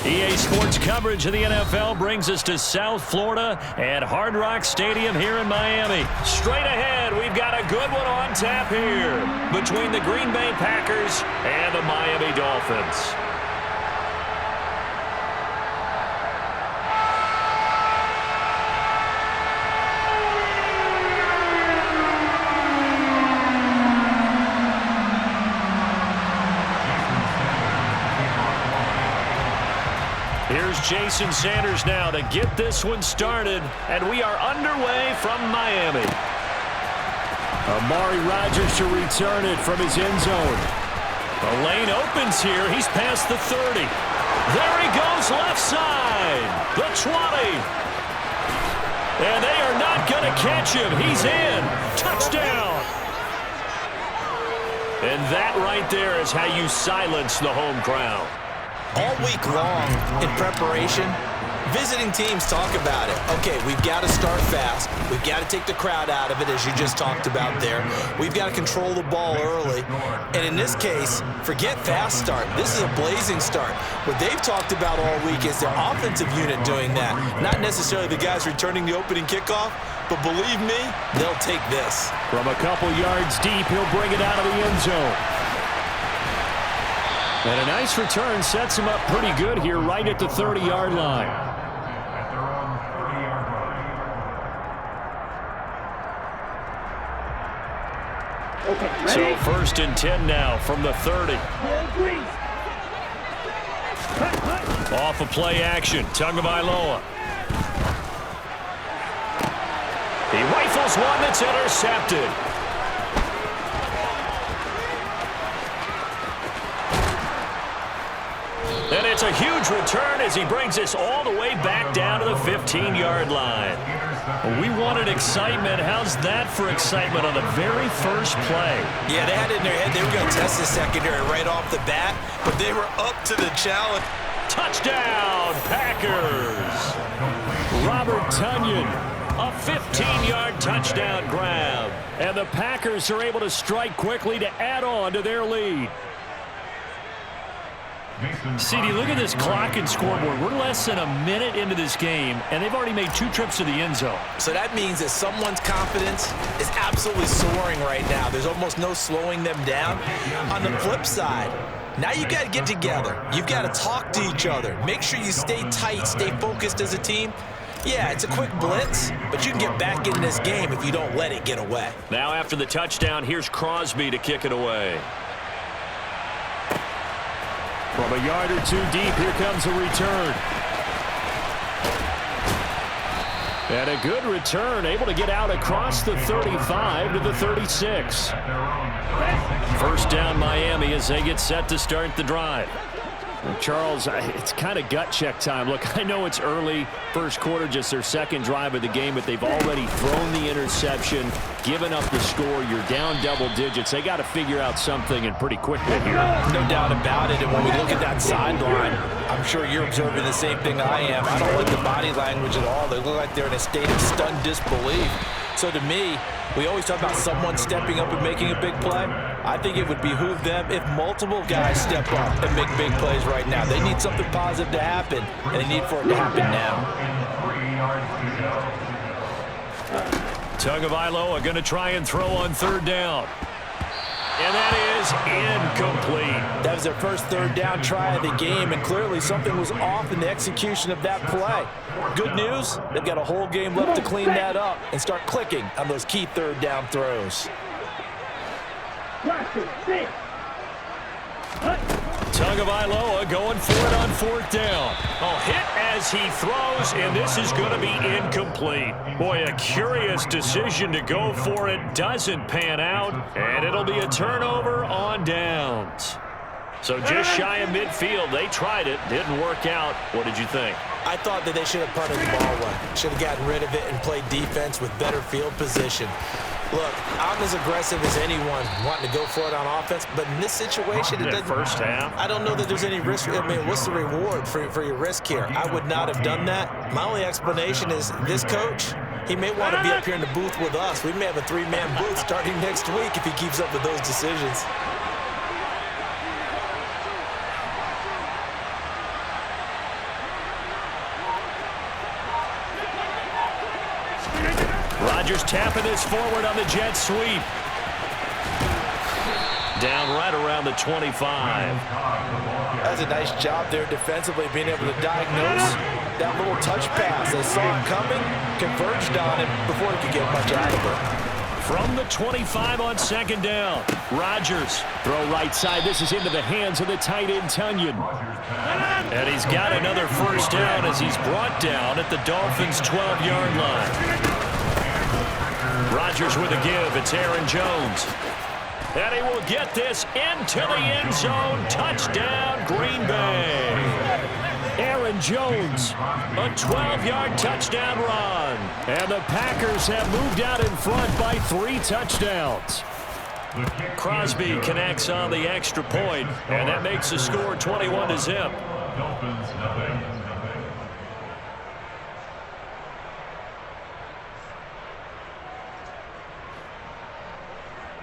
EA Sports coverage of the NFL brings us to South Florida at Hard Rock Stadium here in Miami. Straight ahead, we've got a good one on tap here between the Green Bay Packers and the Miami Dolphins. Here's Jason Sanders now to get this one started, and we are underway from Miami. Amari Rodgers to return it from his end zone. The lane opens here. He's past the 30. There he goes left side. The 20. And they are not going to catch him. He's in. Touchdown. And that right there is how you silence the home crowd. All week long in preparation, visiting teams talk about it. Okay, we've got to start fast. We've got to take the crowd out of it, as you just talked about there. We've got to control the ball early. And in this case, forget fast start. This is a blazing start. What they've talked about all week is their offensive unit doing that. Not necessarily the guys returning the opening kickoff, but believe me, they'll take this. From a couple yards deep, he'll bring it out of the end zone. And a nice return sets him up pretty good here right at the 30-yard line. So first and 10 now from the 30. Off of play action, Tagovailoa. He rifles one that's intercepted. And it's a huge return as he brings this all the way back down to the 15-yard line. We wanted excitement. How's that for excitement on the very first play? Yeah, they had it in their head. They were going to test the secondary right off the bat, but they were up to the challenge. Touchdown, Packers! Robert Tonyan, a 15-yard touchdown grab. And the Packers are able to strike quickly to add on to their lead. CD, look at this clock and scoreboard. We're less than a minute into this game, and they've already made 2 trips to the end zone. So that means that someone's confidence is absolutely soaring right now. There's almost no slowing them down. On the flip side, now you've got to get together. You've got to talk to each other. Make sure you stay tight, stay focused as a team. Yeah, it's a quick blitz, but you can get back in this game if you don't let it get away. Now after the touchdown, here's Crosby to kick it away. From a yard or 2 deep, here comes a return. And a good return, able to get out across the 35 to the 36. First down Miami as they get set to start the drive. Charles, it's kind of gut check time. Look, I know it's early, first quarter, just their second drive of the game, but they've already thrown the interception, given up the score. You're down double digits. They got to figure out something, and pretty quickly here. No doubt about it. And when we look at that sideline, I'm sure you're observing the same thing I am. I don't like the body language at all. They look like they're in a state of stunned disbelief. So to me, we always talk about someone stepping up and making a big play. I think it would behoove them if multiple guys step up and make big plays right now. They need something positive to happen, and they need for it to happen now. Tagovailoa going to try and throw on third down. And that is incomplete. That was their first third down try of the game, and clearly something was off in the execution of that play. Good news, they've got a whole game left to clean that up and start clicking on those key third down throws. Tagovailoa going for it on fourth down. Oh, hit as he throws, and this is going to be incomplete. Boy, a curious decision to go for it. Doesn't pan out, and it'll be a turnover on downs. So just shy of midfield. They tried it. Didn't work out. What did you think? I thought that they should have punted the ball away. Should have gotten rid of it and played defense with better field position. Look, I'm as aggressive as anyone wanting to go for it on offense, but in this situation, it doesn't. First half. I don't know that there's any risk. I mean, what's the reward for your risk here? I would not have done that. My only explanation is this coach, he may want to be up here in the booth with us. We may have a 3-man booth starting next week if he keeps up with those decisions. Rodgers tapping this forward on the jet sweep. Down right around the 25. That's a nice job there defensively, being able to diagnose that little touch pass. They saw it coming, converged on it before he could get much out of it. From the 25 on second down, Rodgers. Throw right side. This is into the hands of the tight end, Tunyon. And he's got another first down as he's brought down at the Dolphins' 12-yard line. Rodgers with a give. It's Aaron Jones. And he will get this into the end zone. Touchdown, Green Bay. Aaron Jones, a 12-yard touchdown run. And the Packers have moved out in front by 3 touchdowns. Crosby connects on the extra point, and that makes the score 21-0.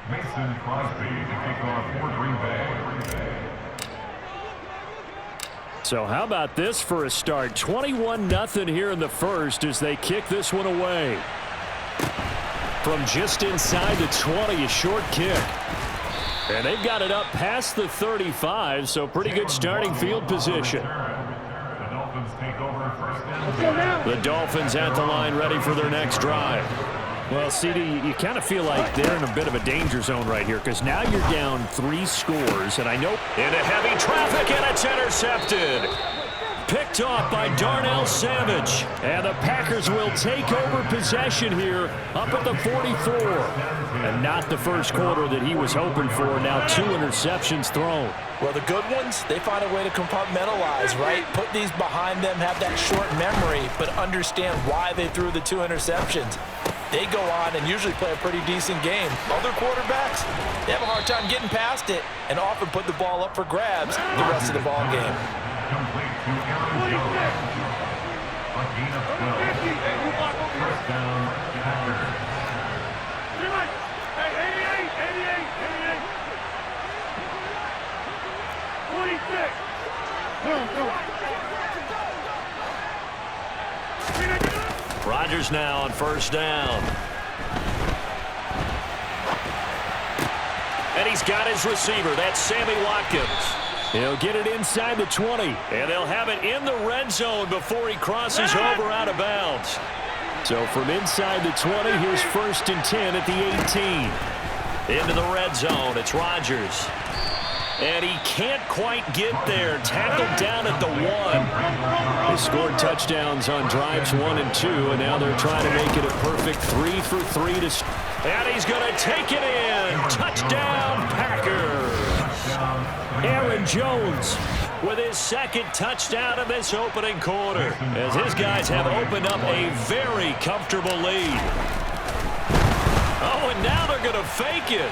Mason Crosby to kick off for Green Bay. So how about this for a start? 21-0 here in the first as they kick this one away. From just inside the 20, a short kick. And they've got it up past the 35, so pretty good starting field position. The Dolphins take over first down. The Dolphins at the line ready for their next drive. Well, CD, you kind of feel like they're in a bit of a danger zone right here because now you're down 3 scores, and I know into heavy traffic, and it's intercepted. Picked off by Darnell Savage, and the Packers will take over possession here up at the 44. And not the first quarter that he was hoping for. Now 2 interceptions thrown. Well, the good ones, they find a way to compartmentalize, right? Put these behind them, have that short memory, but understand why they threw the 2 interceptions. They go on and usually play a pretty decent game. Other quarterbacks, they have a hard time getting past it and often put the ball up for grabs the rest of the ball game. Complete to Aaron Jones. A gain of 12. First down, Packers. 26. Rodgers now on first down. And he's got his receiver. That's Sammy Watkins. He'll get it inside the 20. And they'll have it in the red zone before he crosses over out of bounds. So from inside the 20, here's 1st and 10 at the 18. Into the red zone, it's Rodgers. And he can't quite get there. Tackled down at the 1. They scored touchdowns on drives 1 and 2, and now they're trying to make it a perfect 3 for 3 to... And he's going to take it in. Touchdown, Packers. Aaron Jones with his 2nd touchdown in this opening quarter, as his guys have opened up a very comfortable lead. Oh, and now they're going to fake it.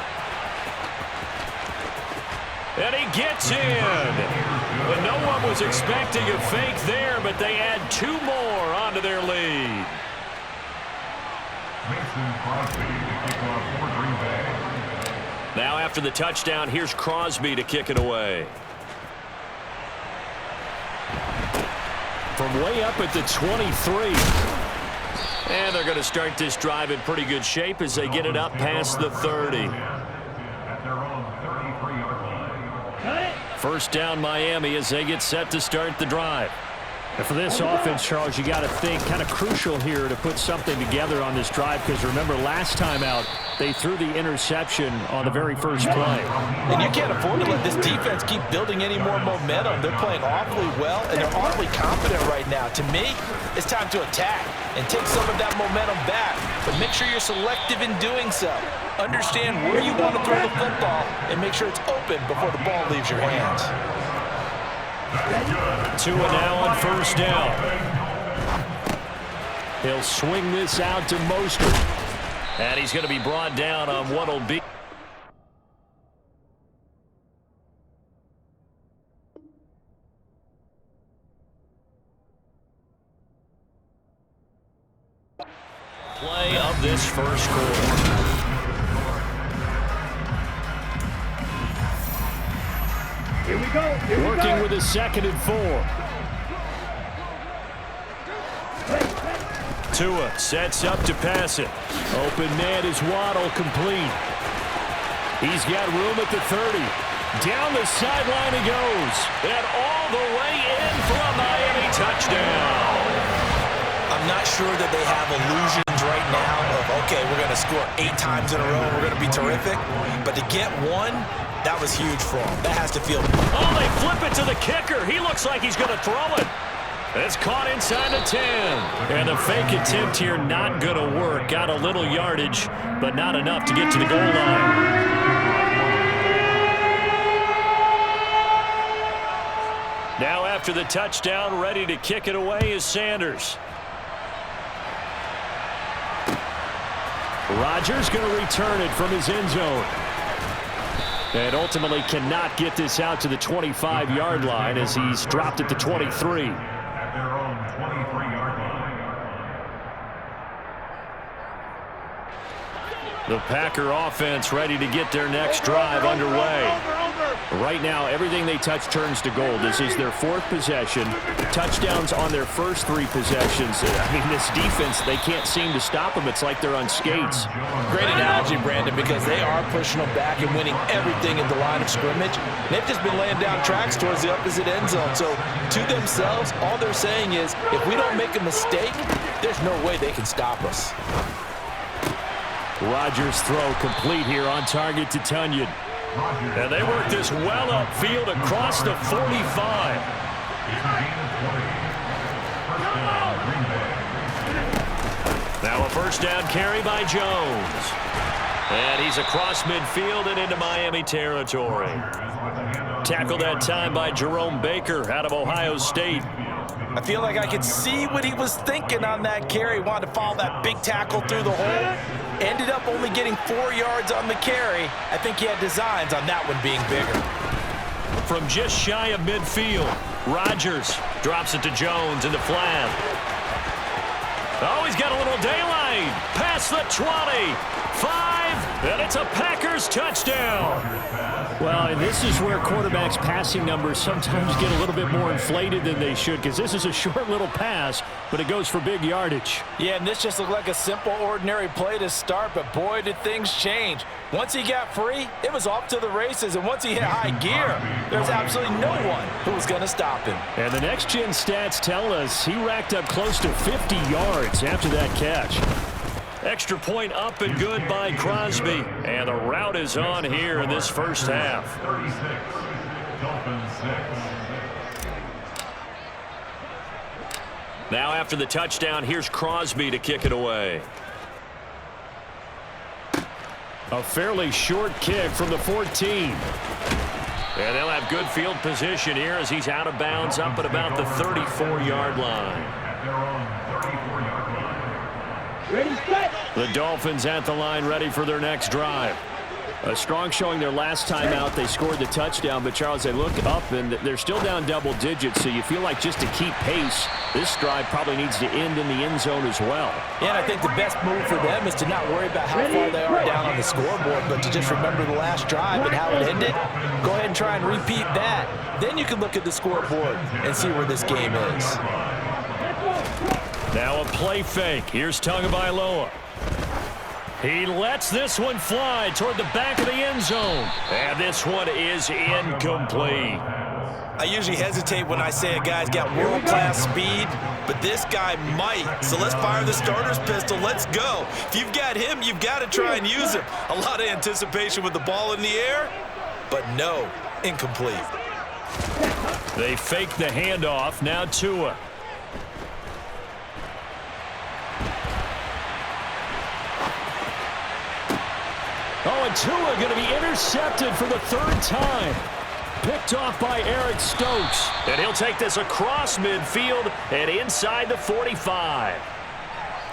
And he gets in. And no one was expecting a fake there, but they add 2 more onto their lead. Mason Crosby to kick off for Green Bay. Now after the touchdown, here's Crosby to kick it away. From way up at the 23. And they're going to start this drive in pretty good shape as they get it up past the 30. At their own 33-yard line. First down Miami as they get set to start the drive. And for this offense, Charles, you got to think kind of crucial here to put something together on this drive, because remember last time out they threw the interception on the very first play. And you can't afford to let this defense keep building any more momentum. They're playing awfully well, and they're awfully confident right now. To me, it's time to attack and take some of that momentum back, but make sure you're selective in doing so. Understand where you want to throw the football and make sure it's open before the ball leaves your hands. 2 and now on first down. He'll swing this out to Mostert. And he's going to be brought down on what will be. Play of this first quarter. Here we go. Working with a 2nd and 4. Tua sets up to pass it. Open man is Waddle, complete. He's got room at the 30. Down the sideline he goes. And all the way in for a Miami touchdown. I'm not sure that they have illusions right now of, okay, we're going to score 8 times in a row, we're going to be terrific. But to get one, that was huge for them. That has to feel... Oh, they flip it to the kicker. He looks like he's going to throw it. It's caught inside the 10. And the fake attempt here not going to work. Got a little yardage, but not enough to get to the goal line. Now after the touchdown, ready to kick it away is Sanders. Rodgers going to return it from his end zone. And ultimately cannot get this out to the 25-yard line as he's dropped at the 23. At their own 23-yard line. The Packer offense ready to get their next drive underway. Right now, everything they touch turns to gold. This is their 4th possession. Touchdowns on their first 3 possessions. I mean, this defense, they can't seem to stop them. It's like they're on skates. Great analogy, Brandon, because they are pushing them back and winning everything at the line of scrimmage. They've just been laying down tracks towards the opposite end zone. So, to themselves, all they're saying is, if we don't make a mistake, there's no way they can stop us. Rodgers' throw complete here on target to Tunyon. And they work this well upfield across the 45. Now a first down carry by Jones. And he's across midfield and into Miami territory. Tackled that time by Jerome Baker out of Ohio State. I feel like I could see what he was thinking on that carry. Wanted to follow that big tackle through the hole. Ended up only getting 4 yards on the carry. I think he had designs on that one being bigger. From just shy of midfield, Rodgers drops it to Jones in the flat. Oh, he's got a little daylight. Past the 20. 5, and it's a Packers touchdown. Well, and this is where quarterbacks' passing numbers sometimes get a little bit more inflated than they should, because this is a short little pass, but it goes for big yardage. Yeah, and this just looked like a simple, ordinary play to start, but boy, did things change. Once he got free, it was off to the races, and once he hit high gear, there's absolutely no one who was going to stop him. And the next-gen stats tell us he racked up close to 50 yards after that catch. Extra point up and good by Crosby. And the route is on here in this first half. 36, Dolphins 6. Now after the touchdown, here's Crosby to kick it away. A fairly short kick from the 14. And they'll have good field position here as he's out of bounds up at about the 34-yard line. At their own 34-yard line. The Dolphins at the line ready for their next drive. A strong showing their last time out. They scored the touchdown, but Charles, they look up and they're still down double digits, so you feel like just to keep pace, this drive probably needs to end in the end zone as well. Yeah, and I think the best move for them is to not worry about how far they are down on the scoreboard, but to just remember the last drive and how it ended. Go ahead and try and repeat that. Then you can look at the scoreboard and see where this game is. Now a play fake. Here's Tagovailoa. He lets this one fly toward the back of the end zone. And this one is incomplete. I usually hesitate when I say a guy's got world-class speed, but this guy might. So let's fire the starter's pistol. Let's go. If you've got him, you've got to try and use him. A lot of anticipation with the ball in the air, but no, incomplete. They fake the handoff. Now Tua. Oh, and Tua going to be intercepted for the 3rd time. Picked off by Eric Stokes. And he'll take this across midfield and inside the 45.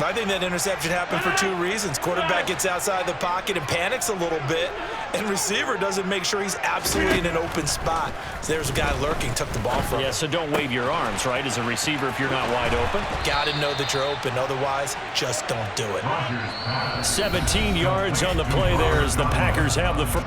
I think that interception happened for 2 reasons. Quarterback gets outside the pocket and panics a little bit, and receiver doesn't make sure he's absolutely in an open spot. So there's a guy lurking, took the ball from him. Yeah, so don't wave your arms, right, as a receiver if you're not wide open. Got to know that you're open. Otherwise, just don't do it. 17 yards on the play there as the Packers have the first.